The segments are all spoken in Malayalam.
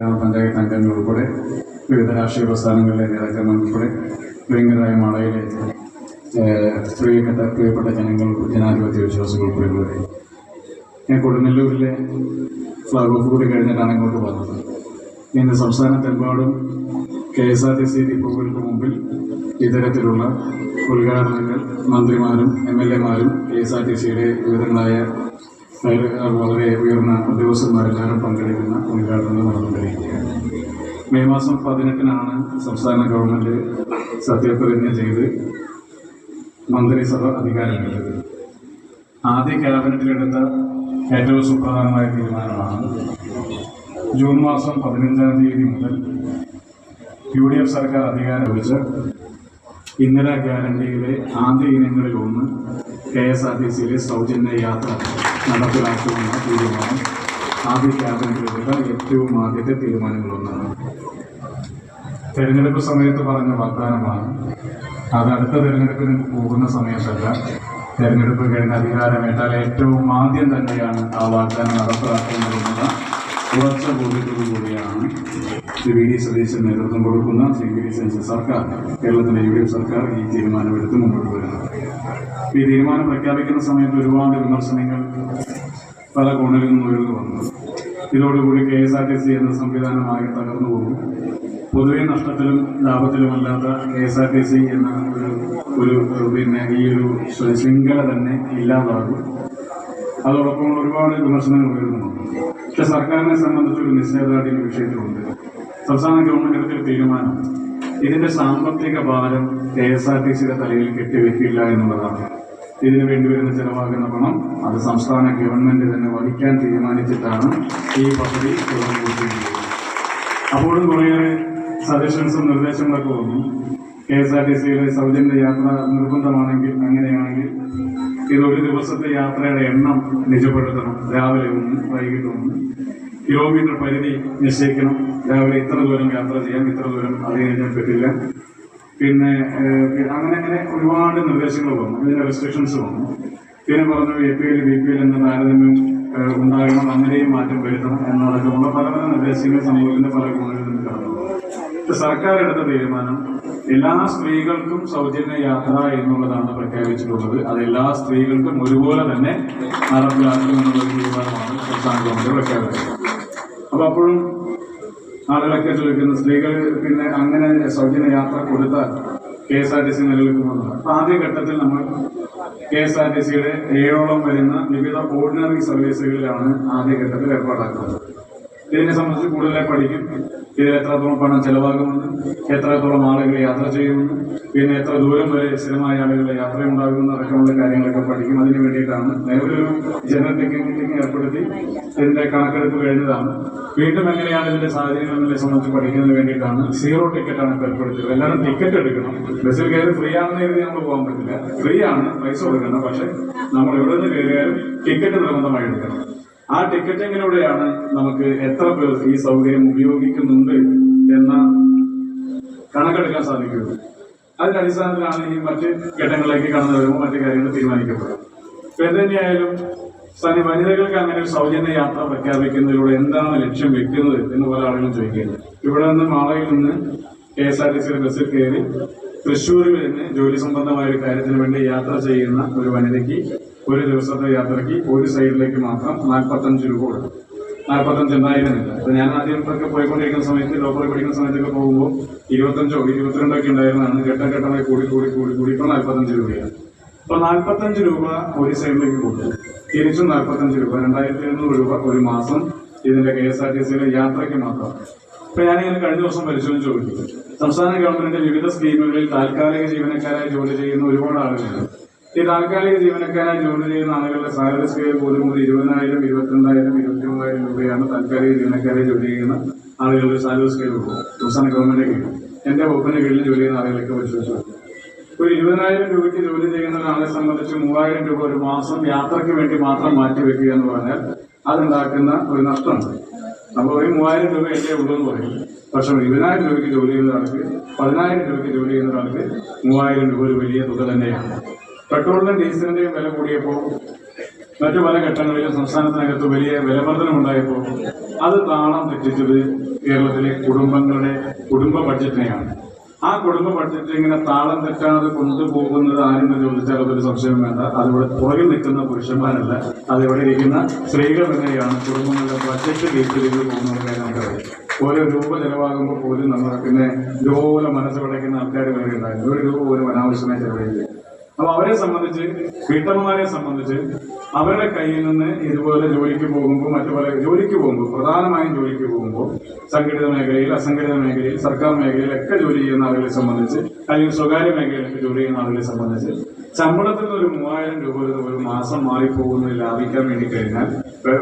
പഞ്ചായത്ത് അംഗങ്ങൾ ഉൾപ്പെടെ വിവിധ രാഷ്ട്രീയ പ്രസ്ഥാനങ്ങളിലെ നേതാക്കന്മാർ ഉൾപ്പെടെ പ്രിയങ്കരായ മാളയിലെ പ്രിയപ്പെട്ട ജനങ്ങൾ, ജനാധിപത്യ വിശ്വാസികൾ ഉൾപ്പെടെയുള്ളവരെ, ഞാൻ കൊടുങ്ങല്ലൂരിലെ ഫ്ലാഗ് ഓഫ് കൂടി കഴിഞ്ഞിട്ടാണ് ഇങ്ങോട്ട് വന്നത്. ഇന്ന് സംസ്ഥാനത്തെമ്പാടും KSRTC ഡിപ്പോകൾക്ക് മുമ്പിൽ ഇത്തരത്തിലുള്ള ഉദ്ഘാടനങ്ങൾ മന്ത്രിമാരും MLA-മാരും KSRTCയുടെ വിവിധങ്ങളായ വളരെ ഉയർന്ന ഉദ്യോഗസ്ഥന്മാരെല്ലാവരും പങ്കെടുക്കുന്ന ഉദ്ഘാടനം നടന്നുകൊണ്ടിരിക്കുകയാണ്. മെയ് മാസം 18-നാണ് സംസ്ഥാന ഗവൺമെൻറ് സത്യപ്രതിജ്ഞ ചെയ്ത് മന്ത്രിസഭ അധികാരമേറ്റത്. ആദ്യ ക്യാബിനറ്റിലെടുത്ത ഏറ്റവും സുപ്രധാനമായ തീരുമാനമാണ് ജൂൺ മാസം 15-ാം തീയതി മുതൽ UDF സർക്കാർ അധികാരം ലഭിച്ച ഇന്ദിരാ ഗ്യാരണ്ടിയിലെ ആദ്യ ഇനങ്ങളിലൊന്ന് KSRTCയിലെ സൗജന്യ യാത്ര നടപ്പിലാക്കുമെന്ന തീരുമാനം ആദ്യ ക്യാബിനറ്റിലെടുത്ത ഏറ്റവും ആദ്യത്തെ തീരുമാനങ്ങളൊന്നാണ്. തെരഞ്ഞെടുപ്പ് സമയത്ത് പറഞ്ഞ വാഗ്ദാനമാണ്. അത് അടുത്ത തെരഞ്ഞെടുപ്പിന് പോകുന്ന സമയത്തല്ല, തെരഞ്ഞെടുപ്പ് കഴിഞ്ഞ അധികാരമേറ്റാൽ ഏറ്റവും ആദ്യം തന്നെയാണ് ആ വാഗ്ദാനം നടപ്പിലാക്കുന്നതെന്നുള്ള ഉറച്ച ബോധ്യത്തോടുകൂടിയാണ് ശ്രീ VD സതീശൻ നേതൃത്വം കൊടുക്കുന്ന VD സതീശൻ സർക്കാർ, കേരളത്തിലെ UDF സർക്കാർ ഈ തീരുമാനമെടുത്ത് മുന്നോട്ട് വരുന്നത്. ഈ തീരുമാനം പ്രഖ്യാപിക്കുന്ന സമയത്ത് ഒരുപാട് വിമർശനങ്ങൾ പല കോണിൽ നിന്നും ഉയർന്നു വന്നു. ഇതോടുകൂടി KSRTC എന്ന സംവിധാനമായി തകർന്നു പോകും. പൊതുവെ നഷ്ടത്തിലും ലാഭത്തിലുമല്ലാത്ത KSRTC എന്ന ഒരു ഈ ഒരു ശൃംഖല തന്നെ ഇല്ലാതാകും. അതോടൊപ്പം ഒരുപാട് വിമർശനങ്ങൾ ഉയർന്നുണ്ട്. പക്ഷെ സർക്കാരിനെ സംബന്ധിച്ചൊരു നിശ്ചയദാർഢ്യം ഈ വിഷയത്തിലുണ്ട്. സംസ്ഥാന ഗവൺമെന്റ് എടുത്തൊരു തീരുമാനം, ഇതിന്റെ സാമ്പത്തിക ഭാരം KSRTCയുടെ തലയിൽ കെട്ടിവെക്കില്ല എന്നുള്ളതാണ്. ഇതിനു വേണ്ടിവരുന്ന ചെലവാകുന്ന പണം അത് സംസ്ഥാന ഗവൺമെന്റ് തന്നെ വഹിക്കാൻ തീരുമാനിച്ചിട്ടാണ് ഈ പദ്ധതി തുടർന്നുകൊണ്ടിരിക്കുന്നത്. അപ്പോഴും കുറേയേറെ സജഷൻസും നിർദ്ദേശങ്ങളൊക്കെ വന്നു. KSRTCയിലെ സൗജന്യ യാത്ര നിർബന്ധമാണെങ്കിൽ, അങ്ങനെയാണെങ്കിൽ ഇതൊരു ദിവസത്തെ യാത്രയുടെ എണ്ണം നിജപ്പെടുത്തണം. രാവിലെ 1, വൈകിട്ട് 1 കിലോമീറ്റർ പരിധി നിശ്ചയിക്കണം. രാവിലെ ഇത്ര ദൂരം യാത്ര ചെയ്യാം, ഇത്ര ദൂരം അത് കഴിഞ്ഞാൽ പറ്റില്ല. പിന്നെ അങ്ങനെ ഒരുപാട് നിർദ്ദേശങ്ങൾ വന്നു. ഇതിന്റെ റെസ്ട്രിക്ഷൻസ് വന്നു. പിന്നെ പറഞ്ഞു APL BPL എന്ന താരതമ്യം ഉണ്ടാകണം, അങ്ങനെയും മാറ്റം വരുത്തണം എന്നടക്കമുള്ള പല പല നിർദ്ദേശങ്ങൾ സമൂഹത്തിന്റെ പല കോണുകളിൽ നിന്ന് കടന്നു. സർക്കാർ എടുത്ത തീരുമാനം എല്ലാ സ്ത്രീകൾക്കും സൗജന്യ യാത്ര എന്നുള്ളതാണ് പ്രഖ്യാപിച്ചിട്ടുള്ളത്. അത് എല്ലാ സ്ത്രീകൾക്കും ഒരുപോലെ തന്നെ നടപ്പിലാക്കുമെന്നുള്ള തീരുമാനമാണ് സംസ്ഥാന ഗവൺമെന്റ് പ്രഖ്യാപിച്ചത്. അപ്പൊ അപ്പോഴും ആളുകളൊക്കെ ചോദിക്കുന്ന, സ്ത്രീകൾ പിന്നെ അങ്ങനെ സൗജന്യ യാത്ര കൊടുത്താൽ KSRTC നിലനിൽക്കുമെന്നാണ്. അപ്പൊ ആദ്യഘട്ടത്തിൽ നമ്മൾ KSRTCയുടെ 7ഓളം വരുന്ന വിവിധ ഓർഡിനറി സർവീസുകളിലാണ് ആദ്യഘട്ടത്തിൽ ഏർപ്പാടാക്കുന്നത്. ഇതിനെ സംബന്ധിച്ച് കൂടുതലായി പഠിക്കും. ഇതിൽ എത്രത്തോളം പണം ചെലവാകുമെന്ന്, എത്രത്തോളം ആളുകൾ യാത്ര ചെയ്യുമെന്ന്, പിന്നെ എത്ര ദൂരം വരെ സ്ഥിരമായ ആളുകളുടെ യാത്ര ഉണ്ടാകുമെന്ന് അടക്കമുള്ള കാര്യങ്ങളൊക്കെ പഠിക്കും. അതിന് വേണ്ടിയിട്ടാണ് ഒരു ജനറൽ ടിക്കറ്റിംഗ് ഏർപ്പെടുത്തി ഇതിന്റെ കണക്കെടുപ്പ് കഴിഞ്ഞതാണ്. വീണ്ടും എങ്ങനെയാണ് ഇതിന്റെ സാഹചര്യങ്ങൾ എന്നതിനെ സംബന്ധിച്ച് പഠിക്കുന്നതിന് വേണ്ടിയിട്ടാണ് 0 ടിക്കറ്റാണ് ഇപ്പോൾ ഏർപ്പെടുത്തിയത്. എല്ലാവരും ടിക്കറ്റ് എടുക്കണം. ബസ്സിൽ കയറി ഫ്രീ ആണെന്ന് കരുതി നമുക്ക് പോകാൻ പറ്റില്ല. ഫ്രീ ആണ്, പൈസ കൊടുക്കണം. പക്ഷെ നമ്മൾ എവിടെ നിന്ന് കയറിയാലും ടിക്കറ്റ് നിർബന്ധമായി എടുക്കണം. ആ ടിക്കറ്റിങ്ങിലൂടെയാണ് നമുക്ക് എത്ര പേർ ഈ സൗകര്യം ഉപയോഗിക്കുന്നുണ്ട് എന്ന കണക്കെടുക്കാൻ സാധിക്കുന്നത്. അതിന്റെ അടിസ്ഥാനത്തിലാണ് ഈ മറ്റ് ഘട്ടങ്ങളിലേക്ക് കടന്നു വരുമ്പോൾ മറ്റു കാര്യങ്ങൾ തീരുമാനിക്കപ്പെടും. എന്തുതന്നെയായാലും വനിതകൾക്ക് അങ്ങനെ ഒരു സൗജന്യ യാത്ര പ്രഖ്യാപിക്കുന്നതിലൂടെ എന്താണ് ലക്ഷ്യം വെക്കുന്നത് എന്ന് പല ആളുകളും ചോദിക്കുന്നത്. ഇവിടെ നിന്ന് മാളയിൽ നിന്ന് KSRTCയുടെ ബസ്സിൽ കയറി തൃശ്ശൂരിൽ നിന്ന് ജോലി സംബന്ധമായ ഒരു കാര്യത്തിന് വേണ്ടി യാത്ര ചെയ്യുന്ന ഒരു വനിതയ്ക്ക് ഒരു ദിവസത്തെ യാത്രയ്ക്ക് ഒരു സൈഡിലേക്ക് മാത്രം 45 രൂപ കൊടുക്കും. 45 ഉണ്ടായിരുന്നില്ല. അപ്പൊ ഞാൻ ആദ്യമൊക്കെ പോയിക്കൊണ്ടിരിക്കുന്ന സമയത്ത്, ലോക്കൽ പഠിക്കുന്ന സമയത്തൊക്കെ പോകുമ്പോൾ 25 22 ഉണ്ടായിരുന്നതാണ്. ഘട്ടഘട്ടമായി കൂടി ഇപ്പൊ 45 രൂപയാണ്. അപ്പൊ 45 രൂപ ഒരു സൈഡിലേക്ക് കൊടുക്കും. തിരിച്ചും 45 രൂപ, 2700 രൂപ ഒരു മാസം ഇതിന്റെ KSRTCയിലെ യാത്രയ്ക്ക് മാത്രം. അപ്പൊ ഞാനിങ്ങനെ കഴിഞ്ഞ ദിവസം പരിശോധിച്ച് ചോദിച്ചു, സംസ്ഥാന ഗവൺമെന്റിന്റെ വിവിധ സ്കീമുകളിൽ താൽക്കാലിക ജീവനക്കാരായി ജോലി ചെയ്യുന്ന ഒരുപാട് ആളുകളുണ്ട്. ഈ താൽക്കാലിക ജീവനക്കാരായി ജോലി ചെയ്യുന്ന ആളുകളുടെ സാലറി സ്കെയിൽ പോലും ഒരു 20,000, 22,000, 23,000 രൂപയാണ് താൽക്കാലിക ജീവനക്കാരെ ജോലി ചെയ്യുന്ന ആളുകളുടെ സാലറി സ്കെയിൽ ഉള്ളൂ സംസ്ഥാന ഗവൺമെന്റ് കീഴിൽ. എന്റെ വകുപ്പിന് കീഴിൽ ജോലി ചെയ്യുന്ന ആളുകളൊക്കെ പരിശോധിച്ചു. ഒരു 20,000 രൂപയ്ക്ക് ജോലി ചെയ്യുന്ന ഒരാളെ സംബന്ധിച്ച് 3,000 രൂപ ഒരു മാസം യാത്രയ്ക്ക് വേണ്ടി മാത്രം മാറ്റിവെക്കുക എന്ന് പറഞ്ഞാൽ അതുണ്ടാക്കുന്ന ഒരു നഷ്ടമുണ്ട്. നമ്മൾ ഒരു 3,000 രൂപ എല്ലേ ഉള്ളൂ എന്ന് പറയും. പക്ഷെ 20,000 രൂപയ്ക്ക് ജോലി ചെയ്യുന്ന ഒരാൾക്ക്, 10,000 രൂപയ്ക്ക് ജോലി ചെയ്യുന്ന ഒരാൾക്ക് 3,000 രൂപ ഒരു വലിയ തുക തന്നെയാണ്. പെട്രോളിന്റെയും ഡീസലിന്റെയും വില കൂടിയപ്പോൾ മറ്റു പല ഘട്ടങ്ങളിലും സംസ്ഥാനത്തിനകത്ത് വലിയ വിലവർധനം ഉണ്ടായപ്പോൾ അത് താളം തെറ്റിച്ചത് കേരളത്തിലെ കുടുംബ ബഡ്ജറ്റിനെയാണ്. ആ കുടുംബ ബഡ്ജറ്റ് ഇങ്ങനെ താളം തെറ്റാതെ കൊണ്ടുപോകുന്നത് ആരെന്ന് ചോദിച്ചാൽ അതൊരു സംശയം വേണ്ട. അതിവിടെ പുറകിൽ നിൽക്കുന്ന പുരുഷന്മാരല്ല, അതിവിടെ ഇരിക്കുന്ന സ്ത്രീകൾ തന്നെയാണ് കുടുംബങ്ങളുടെ ബഡ്ജറ്റ് കേസിലേക്ക് പോകുന്നത്. നമുക്കറിയാം, ഓരോ രൂപ ചെലവാകുമ്പോൾ പോലും നമ്മൾ പിന്നെ ഇതുപോലെ മനസ്സ് പടയ്ക്കുന്ന ആൾക്കാർ വരെ ഉണ്ടായിരുന്നു. ഒരു രൂപ പോലും അനാവശ്യമായി ചെലവഴിക്കുക. അപ്പൊ അവരെ സംബന്ധിച്ച്, വീട്ടമ്മമാരെ സംബന്ധിച്ച് അവരുടെ കയ്യിൽ നിന്ന് ഇതുപോലെ ജോലിക്ക് പോകുമ്പോൾ, മറ്റു പല ജോലിക്ക് പോകുമ്പോൾ, പ്രധാനമായും ജോലിക്ക് പോകുമ്പോൾ സംഘടിത മേഖലയിൽ, അസംഘടിത മേഖലയിൽ, സർക്കാർ മേഖലയിലൊക്കെ ജോലി ചെയ്യുന്ന ആളുകളെ സംബന്ധിച്ച്, അല്ലെങ്കിൽ സ്വകാര്യ മേഖലയിലൊക്കെ ജോലി ചെയ്യുന്ന ആളുകളെ സംബന്ധിച്ച് ശമ്പളത്തിൽ നിന്ന് ഒരു 3000 രൂപ ഒരു മാസം മാറിപ്പോകുന്നത് ലാഭിക്കാൻ വേണ്ടി കഴിഞ്ഞാൽ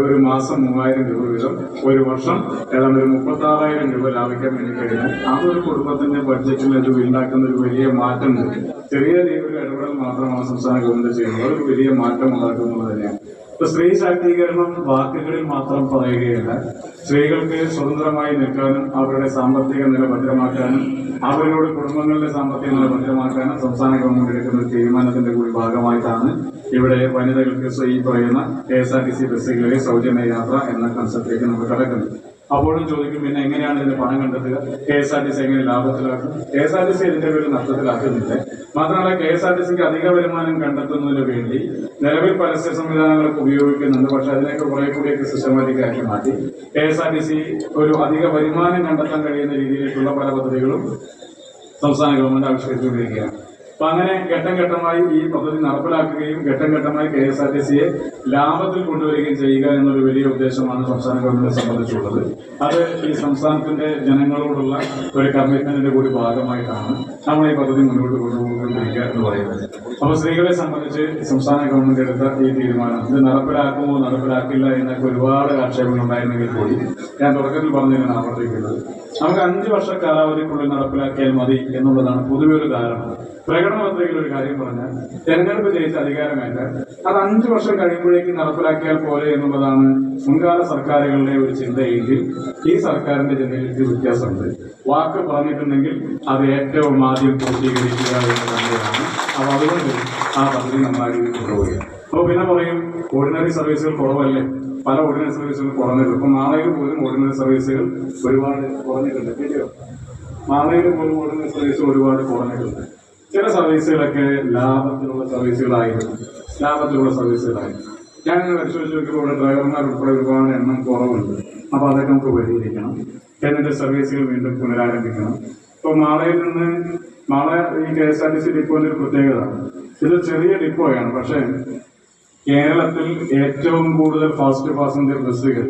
ഒരു മാസം 3000 രൂപ വീതം ഒരു വർഷം ഏതാണ്ട് ഒരു 36,000 രൂപ ലാഭിക്കാൻ വേണ്ടി കഴിഞ്ഞാൽ അതൊരു കുടുംബത്തിന്റെ ബഡ്ജറ്റിൽ അത് ഉണ്ടാക്കുന്ന ഒരു വലിയ മാറ്റം ഉണ്ട്. ചെറിയ രീതിയിൽ ഇടപെടൽ മാത്രമാണ് സംസ്ഥാന ഗവൺമെന്റ് ചെയ്യുന്നത്. ഒരു വലിയ മാറ്റം ഉണ്ടാക്കുന്നത് തന്നെയാണ്. ഇപ്പൊ സ്ത്രീ ശാക്തീകരണം വാക്കുകളിൽ മാത്രം പറയുകയല്ല, സ്ത്രീകൾക്ക് സ്വതന്ത്രമായി നിൽക്കാനും അവരുടെ സാമ്പത്തിക നില ഭദ്രമാക്കാനും അവരുടെ കുടുംബങ്ങളുടെ സാമ്പത്തിക നില ഭദ്രമാക്കാനും സംസ്ഥാന ഗവൺമെന്റ് എടുക്കുന്ന ഒരു തീരുമാനത്തിന്റെ കൂടി ഭാഗമായിട്ടാണ് ഇവിടെ വനിതകൾക്ക് ഈ പറയുന്ന KSRTC ബസ്സുകളിലെ സൗജന്യ യാത്ര എന്ന കൺസെപ്റ്റിലേക്ക് നമ്മൾ കടക്കുന്നത്. അപ്പോഴും ചോദിക്കും, പിന്നെ എങ്ങനെയാണ് ഇതിന്റെ പണം കണ്ടെത്തുക? KSRTC എങ്ങനെ ലാഭത്തിലാക്കും? KSRTC ഇതിന്റെ പേര് നഷ്ടത്തിലാക്കുന്നില്ല. മാത്രമല്ല, KSRTCക്ക് അധിക വരുമാനം കണ്ടെത്തുന്നതിന് വേണ്ടി നിലവിൽ പരസ്യ സംവിധാനങ്ങളൊക്കെ ഉപയോഗിക്കുന്നുണ്ട്. പക്ഷെ അതിനൊക്കെ കുറെ കൂടിയൊക്കെ സിസ്റ്റമാറ്റിക് ആക്കി മാറ്റി KSRTC ഒരു അധിക വരുമാനം കണ്ടെത്താൻ കഴിയുന്ന രീതിയിലേക്കുള്ള പല പദ്ധതികളും സംസ്ഥാന ഗവൺമെന്റ് ആവിഷ്കരിച്ചുകൊണ്ടിരിക്കുകയാണ്. അപ്പൊ അങ്ങനെ ഘട്ടം ഘട്ടമായി ഈ പദ്ധതി നടപ്പിലാക്കുകയും ഘട്ടം ഘട്ടമായി KSRTCയെ ലാഭത്തിൽ കൊണ്ടുവരികയും ചെയ്യുക എന്നൊരു വലിയ ഉദ്ദേശമാണ് സംസ്ഥാന ഗവൺമെന്റിനെ സംബന്ധിച്ചുള്ളത്. അത് ഈ സംസ്ഥാനത്തിന്റെ ജനങ്ങളോടുള്ള ഒരു കമ്മിറ്റ്മെന്റിന്റെ കൂടി ഭാഗമായിട്ടാണ് നമ്മൾ ഈ പദ്ധതി മുന്നോട്ട് കൊണ്ടുപോകുന്നിരിക്കുക എന്ന് പറയുന്നത്. അപ്പൊ സ്ത്രീകളെ സംബന്ധിച്ച് സംസ്ഥാന ഗവൺമെന്റ് എടുത്ത ഈ തീരുമാനം ഇത് നടപ്പിലാക്കുമോ നടപ്പിലാക്കില്ല എന്നൊക്കെ ഒരുപാട് ആക്ഷേപങ്ങൾ ഉണ്ടായിരുന്നെങ്കിൽ കൂടി ഞാൻ തുടക്കത്തിൽ പറഞ്ഞതിനാണ് ആവർത്തിക്കുന്നത്. നമുക്ക് 5 വർഷ കാലാവധിക്കുള്ളിൽ നടപ്പിലാക്കിയാൽ മതി എന്നുള്ളതാണ് പൊതുവെ ഒരു ധാരണ. പ്രകടന പത്രികയിൽ ഒരു കാര്യം പറഞ്ഞാൽ തെരഞ്ഞെടുപ്പ് ജയിച്ച അധികാരമേറ്റ അത് 5 വർഷം കഴിയുമ്പോഴേക്ക് നടപ്പിലാക്കിയാൽ പോലെ എന്നുള്ളതാണ് മുൻകാല സർക്കാരുകളുടെ ഒരു ചിന്തയെങ്കിൽ ഈ സർക്കാരിന്റെ ചിന്തയിൽ വ്യത്യാസമുണ്ട്. വാക്ക് പറഞ്ഞിട്ടുണ്ടെങ്കിൽ അത് ഏറ്റവും ആദ്യം പൂർത്തീകരിക്കുക എന്ന് തന്നെയാണ്. അപ്പൊ അതുകൊണ്ട് ആ പദ്ധതി നമ്മളായി കൊണ്ടുപോവുക. അപ്പൊ പിന്നെ പറയും, ഓർഡിനറി സർവീസുകൾ കുറവല്ലേ? പല ഓർഡിനറി സർവീസുകൾ കുറഞ്ഞിട്ടുണ്ട്. ഇപ്പൊ മാളയിൽ പോലും ഓർഡിനറി സർവീസുകൾ ഒരുപാട് കുറഞ്ഞിട്ടുണ്ട്. ശരിയോ? മാളയിൽ പോലും ഓർഡിനറി സർവീസ് ഒരുപാട് കുറഞ്ഞിട്ടുണ്ട്. ചില സർവീസുകളൊക്കെ ലാഭത്തിലുള്ള സർവീസുകളായിരുന്നു. ഞാനിങ്ങനെ പരിശോധിച്ച് നോക്കിയപ്പോൾ ഡ്രൈവർമാർ ഉൾപ്പെടെ ഒരുപാട് എണ്ണം കുറവുണ്ട്. അപ്പൊ അതൊക്കെ നമുക്ക് പരിഹരിക്കണം. എന്നിട്ട് സർവീസുകൾ വീണ്ടും പുനരാരംഭിക്കണം. ഇപ്പൊ മാളയിൽ നിന്ന് ഈ KSRTC ഡിപ്പോന്റെ ഒരു പ്രത്യേകത, ഇത് ചെറിയ ഡിപ്പോയാണ്. പക്ഷെ കേരളത്തിൽ ഏറ്റവും കൂടുതൽ ഫാസ്റ്റ് പാസഞ്ചർ ബസ്സുകൾ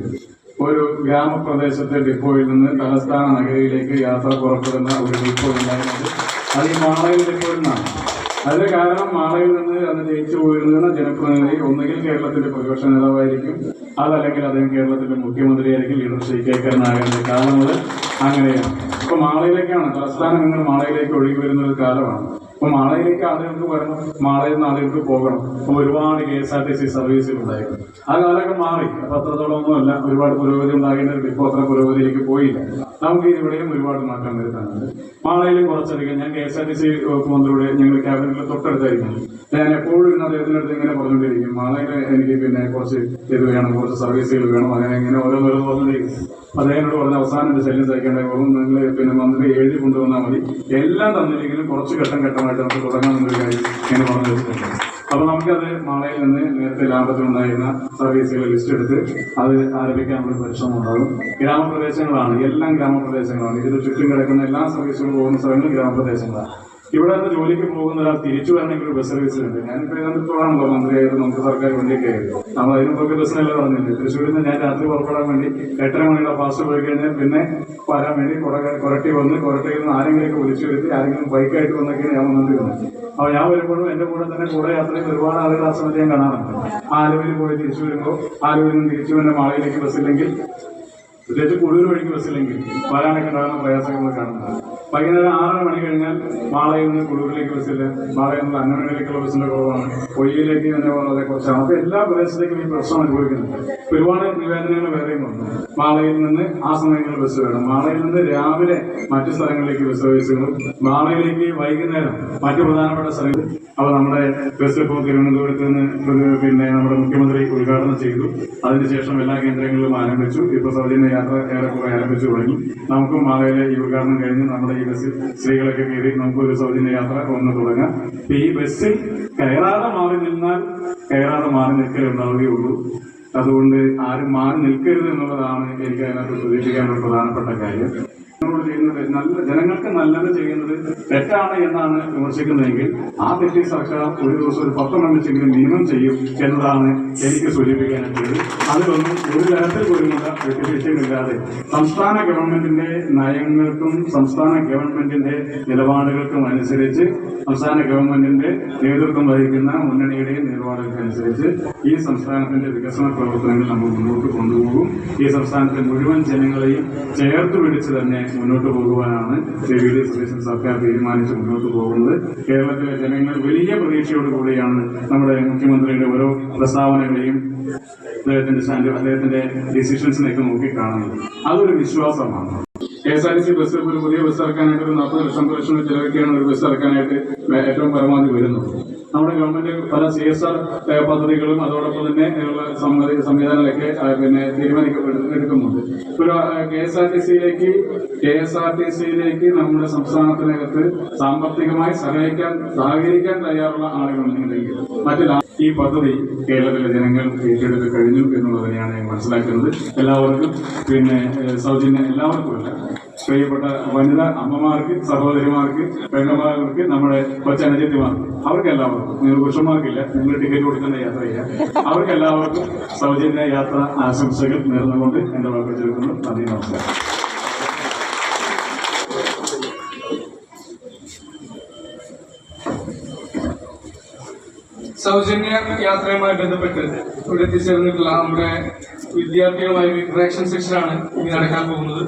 ഒരു ഗ്രാമപ്രദേശത്തെ ഡിപ്പോയിൽ നിന്ന് തലസ്ഥാന നഗരിയിലേക്ക് യാത്ര പുറപ്പെടുന്ന ഒരു ഡിപ്പോ ഉണ്ടായിരുന്നത് അത് ഈ മാളയിൽ ഡിപ്പോയിൽ നിന്നാണ്. അതിന്റെ കാരണം മാളയിൽ നിന്ന് അന്ന് ജയിച്ചു പോയിരുന്ന ജനപ്രതിനിധി ഒന്നുകിൽ കേരളത്തിന്റെ പ്രതിപക്ഷ നേതാവായിരിക്കും, അതല്ലെങ്കിൽ അദ്ദേഹം കേരളത്തിന്റെ മുഖ്യമന്ത്രിയായിരിക്കും. ലീഡർ K കരുണാകരന്റെ കാലം മുതൽ അങ്ങനെയാണ്. ഇപ്പൊ മാളയിലേക്കാണ് തലസ്ഥാനം നിങ്ങൾ മാളയിലേക്ക് ഒഴുകി വരുന്ന ഒരു കാലമാണ്. അപ്പൊ മാളയിലേക്ക് ആളുകൾക്ക് വരണം, മാളയിൽ നിന്ന് ആളുകൾക്ക് പോകണം. അപ്പൊ ഒരുപാട് KSRTC സർവീസുകൾ ഉണ്ടായിരുന്നു. ആ കാലമൊക്കെ മാറി. അപ്പൊ അത്രത്തോളമൊന്നുമല്ല, ഒരുപാട് പുരോഗതി ഉണ്ടാകേണ്ട ഒരു ഡിപ്പോ അത്ര പുരോഗതിയിലേക്ക് പോയില്ല. നമുക്ക് ഇവിടെയും ഒരുപാട് മാറ്റം വരുത്താനുണ്ട്. മാളയിലും കുറച്ചധികം ഞാൻ KSRTC വകുപ്പ് മന്ത്രിയുടെ ഞങ്ങൾ ക്യാബിനറ്റിൽ തൊട്ടടുത്തായിരിക്കും. ഞാൻ എപ്പോഴും ഇന്ന് അദ്ദേഹത്തിൻ്റെ അടുത്ത് ഇങ്ങനെ പറഞ്ഞുകൊണ്ടിരിക്കും, മാളയിൽ എനിക്ക് പിന്നെ കുറച്ച് ഇത് വേണം, കുറച്ച് സർവീസുകൾ വേണം, അങ്ങനെ ഇങ്ങനെ ഓരോന്നോരോ പറഞ്ഞുകൊണ്ടിരിക്കും. അദ്ദേഹത്തോട് പറഞ്ഞ അവസാനം ഒരു ശല്യം സഹിക്കേണ്ട പോകും, നിങ്ങൾ പിന്നെ മന്ത്രി എഴുതി കൊണ്ടുവന്നാൽ മതി, എല്ലാം തന്നില്ലെങ്കിലും കുറച്ച് ഘട്ടം ഘട്ടമായിട്ട് നമുക്ക് തുടങ്ങാമെന്നൊരു കാര്യം ഇങ്ങനെ പറഞ്ഞു വെച്ചിട്ടുണ്ട്. അപ്പൊ നമുക്കത് മാളയിൽ നിന്ന് നേരത്തെ ലാഭത്തിലുണ്ടായിരുന്ന സർവീസുകൾ ലിസ്റ്റ് എടുത്ത് അത് ആരംഭിക്കാനുള്ള പരിശ്രമം ഉണ്ടാകും. ഗ്രാമപ്രദേശങ്ങളാണ്, എല്ലാം ഗ്രാമപ്രദേശങ്ങളാണ്. ഇതിന് ചുറ്റും കിടക്കുന്ന എല്ലാ സർവീസുകളും പോകുന്ന സ്ഥലങ്ങളും ഗ്രാമപ്രദേശങ്ങളാണ്. ഇവിടെ നിന്ന് ജോലിക്ക് പോകുന്ന ഒരാൾ തിരിച്ചു വരണമെങ്കിൽ ഒരു ബസ് സർവീസിലുണ്ട്. ഞാനിപ്പോൾ ഏതാണ്ടത്തോളാണല്ലോ മന്ത്രിയായിരുന്നു, നമുക്ക് സർക്കാർ വണ്ടിയൊക്കെ ആയിരുന്നു. നമ്മൾ അതിന് മുമ്പ് ബസ്സിനല്ല പറഞ്ഞില്ലേ. തൃശ്ശൂരിൽ നിന്ന് ഞാൻ രാത്രി പുറപ്പെടാൻ വേണ്ടി 8:30 മണിയുടെ ഫാസ്റ്റ് പോയി കഴിഞ്ഞാൽ പിന്നെ വരാൻ വേണ്ടി കൊരട്ടി വന്ന് കൊരട്ടയിൽ നിന്ന് ആരെങ്കിലുമൊക്കെ വിളിച്ചു വരുത്തി ആരെങ്കിലും ബൈക്കായിട്ട് വന്നൊക്കെയാണ് ഞാൻ വന്നിരുന്നത്. അപ്പോൾ ഞാൻ വരുമ്പോഴും എൻ്റെ കൂടെ തന്നെ കൂടെ യാത്ര ചെയ്ത് ഒരുപാട് ആളുകൾ ആ സമയത്ത് ഞാൻ കാണാറുണ്ട്. ആലുവയിൽ പോയി തിരിച്ചു വരുമ്പോൾ ആലുവയിൽ നിന്ന് തിരിച്ചു വന്ന മാളയിലേക്ക് ബസ്സില്ലെങ്കിൽ, പ്രത്യേകിച്ച് കൂടുതൽ വഴിക്ക് ബസ്സില്ലെങ്കിൽ വരാനൊക്കെ ഉണ്ടാകുന്ന പ്രയാസങ്ങൾ കാണുന്നത്. വൈകുന്നേരം 6 മണി കഴിഞ്ഞാൽ മാളയിൽ നിന്ന് കുളൂരിലേക്ക് ബസ്സില്ല, മാളയിൽ നിന്ന് അന്നമനയിലേക്കുള്ള ബസ്സിന്റെ കുറവാണ്, കൊയ്യിലേക്ക് തന്നെ വളരെ കുറച്ചാണ്. അപ്പൊ എല്ലാ പ്രദേശത്തേക്കും ഈ പ്രശ്നം അനുഭവിക്കുന്നുണ്ട്. ഒരുപാട് നിവേദനങ്ങൾ വേറെയും വന്നു. മാളയിൽ നിന്ന് ആ സമയങ്ങളിൽ ബസ് വേണം, മാളയിൽ നിന്ന് രാവിലെ മറ്റു സ്ഥലങ്ങളിലേക്ക് ബസ് സർവീസുകളും, മാളയിലേക്ക് വൈകുന്നേരം മറ്റു പ്രധാനപ്പെട്ട സ്ഥലങ്ങൾ. അപ്പോൾ നമ്മുടെ ബസ് ഇപ്പോൾ തിരുവനന്തപുരത്ത് നിന്ന് പിന്നെ നമ്മുടെ മുഖ്യമന്ത്രി ഉദ്ഘാടനം ചെയ്തു. അതിനുശേഷം എല്ലാ കേന്ദ്രങ്ങളിലും ആരംഭിച്ചു. ഇപ്പോൾ സൗജന്യ യാത്ര ഏറെക്കുറെ ആരംഭിച്ചു തുടങ്ങി. നമുക്കും മാളയിലെ ഈ ഉദ്ഘാടനം കഴിഞ്ഞ് നമ്മുടെ ഈ ബസ്സിൽ സ്ത്രീകളൊക്കെ കയറി നമുക്കൊരു സൗജന്യ യാത്ര ഒന്ന് തുടങ്ങാം. ഈ ബസ്സിൽ കയറാതെ മാറി നിന്നാൽ കയറാതെ മാറി നിൽക്കലുണ്ടാവുകയുള്ളൂ. അതുകൊണ്ട് ആരും മാറി നിൽക്കരുത് എന്നുള്ളതാണ് എനിക്ക് അതിനകത്ത് സൂചിപ്പിക്കാനുള്ള പ്രധാനപ്പെട്ട കാര്യം. ചെയ്യുന്നത് നല്ല ജനങ്ങൾക്ക് നല്ലത് ചെയ്യുന്നത് തെറ്റാണ് എന്നാണ് വിമർശിക്കുന്നതെങ്കിൽ ആ തെറ്റി സർക്കാർ ഒരു ദിവസം ഒരു 10 എണ്ണം വെച്ചെങ്കിലും നിയമം ചെയ്യും എന്നതാണ് എനിക്ക് സൂചിപ്പിക്കാനായിട്ടുള്ളത്. അതിലൊന്നും ഒരു തരത്തിൽ പോലുമുള്ള വിട്ടുവീഴ്ചകളില്ലാതെ സംസ്ഥാന ഗവൺമെന്റിന്റെ നയങ്ങൾക്കും സംസ്ഥാന ഗവൺമെന്റിന്റെ നിലപാടുകൾക്കും അനുസരിച്ച് സംസ്ഥാന ഗവൺമെന്റിന്റെ നേതൃത്വം വഹിക്കുന്ന മുന്നണിയുടെയും നിലപാടുകൾക്കനുസരിച്ച് ഈ സംസ്ഥാനത്തിന്റെ വികസന പ്രവർത്തനങ്ങൾ നമ്മൾ മുന്നോട്ട് കൊണ്ടുപോകും. ഈ സംസ്ഥാനത്തെ മുഴുവൻ ജനങ്ങളെയും ചേർത്ത് പിടിച്ച് തന്നെ മുന്നോട്ട് പോകുവാനാണ് വി.ഡി. സതീശൻ സർക്കാർ തീരുമാനിച്ച് മുന്നോട്ട് പോകുന്നത്. കേരളത്തിലെ ജനങ്ങൾ വലിയ പ്രതീക്ഷയോടുകൂടിയാണ് നമ്മുടെ മുഖ്യമന്ത്രിയുടെ ഓരോ പ്രസ്താവനകളെയും അദ്ദേഹത്തിന്റെ ഡിസിഷൻസിനെയൊക്കെ നോക്കിക്കാണുന്നത്. അതൊരു വിശ്വാസമാണ്. KSRTC ബസ് ഒരു പുതിയ ബസ് ഇറക്കാനായിട്ട് ഒരു 40 ലക്ഷം ചിലവൊക്കെയാണ് ഒരു ബസ് ഇറക്കാനായിട്ട് ഏറ്റവും പരമാവധി വരുന്നത്. നമ്മുടെ ഗവൺമെന്റ് പല CSR പദ്ധതികളും അതോടൊപ്പം തന്നെ ഉള്ള സംവിധാനങ്ങളൊക്കെ പിന്നെ തീരുമാനിക്കപ്പെടുന്നുണ്ട്. ഒരു KSRTCയിലേക്ക് നമ്മുടെ സംസ്ഥാനത്തിനകത്ത് സാമ്പത്തികമായി സഹകരിക്കാൻ തയ്യാറുള്ള ആളുകളുണ്ടെങ്കിൽ ഈ പദ്ധതി കേരളത്തിലെ ജനങ്ങൾ ഏറ്റെടുത്ത് കഴിഞ്ഞു എന്നുള്ളത് തന്നെയാണ് ഞാൻ മനസ്സിലാക്കുന്നത്. എല്ലാവർക്കും പിന്നെ സൗജന്യം എല്ലാവർക്കുമല്ല, പ്രിയപ്പെട്ട വനിതാ അമ്മമാർക്ക്, സഹോദരിമാർക്ക്, പെങ്ങന്മാർക്ക്, നമ്മുടെ കൊച്ചനുജത്തിമാർക്ക്, അവർക്കെല്ലാവർക്കും, നിങ്ങൾ പുരുഷന്മാർക്കില്ല, നിങ്ങൾ ടിക്കറ്റ് കൊടുക്കേണ്ട യാത്ര ചെയ്യാം, അവർക്കെല്ലാവർക്കും സൗജന്യ യാത്ര ആശംസകൾ നേർന്നുകൊണ്ട് എന്റെ വാക്കുകൾ ചേർക്കുന്നു. നന്ദി, നമസ്കാരം. സൗജന്യ യാത്രയുമായി ബന്ധപ്പെട്ട് ഇവിടെ എത്തിച്ചേർന്നിട്ടുള്ള നമ്മുടെ വിദ്യാർത്ഥികളുമായി ഇന്ററാക്ഷൻ സെക്ഷനാണ് ഇനി നടക്കാൻ പോകുന്നത്.